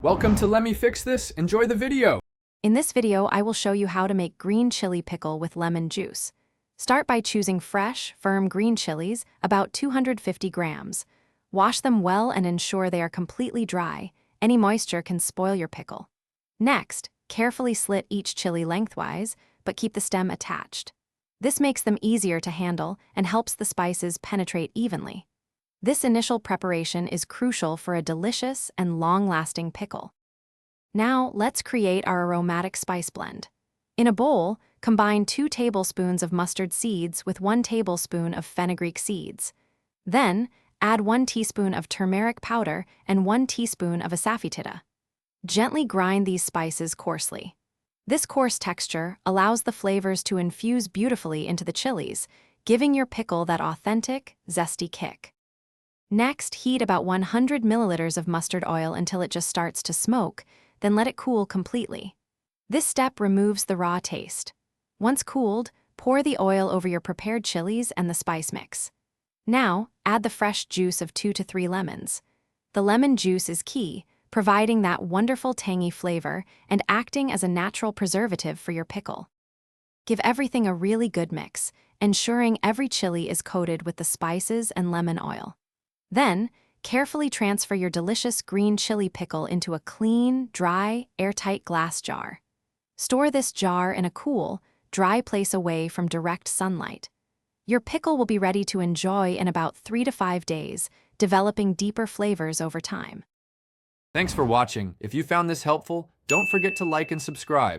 Welcome to Let Me Fix This. Enjoy the video. In this video, I will show you how to make green chili pickle with lemon juice. Start by choosing fresh, firm green chilies, about 250 grams. Wash them well and ensure they are completely dry. Any moisture can spoil your pickle. Next, carefully slit each chili lengthwise, but keep the stem attached. This makes them easier to handle and helps the spices penetrate evenly. This initial preparation is crucial for a delicious and long-lasting pickle. Now, let's create our aromatic spice blend. In a bowl, combine 2 tablespoons of mustard seeds with 1 tablespoon of fenugreek seeds. Then, add 1 teaspoon of turmeric powder and 1 teaspoon of asafoetida. Gently grind these spices coarsely. This coarse texture allows the flavors to infuse beautifully into the chilies, giving your pickle that authentic, zesty kick. Next, heat about 100 milliliters of mustard oil until it just starts to smoke, then let it cool completely. This step removes the raw taste. Once cooled, pour the oil over your prepared chilies and the spice mix. Now, add the fresh juice of 2 to 3 lemons. The lemon juice is key, providing that wonderful tangy flavor and acting as a natural preservative for your pickle. Give everything a really good mix, ensuring every chili is coated with the spices and lemon oil. Then, carefully transfer your delicious green chili pickle into a clean, dry, airtight glass jar. Store this jar in a cool, dry place away from direct sunlight. Your pickle will be ready to enjoy in about 3 to 5 days, developing deeper flavors over time. Thanks for watching. If you found this helpful, don't forget to like and subscribe.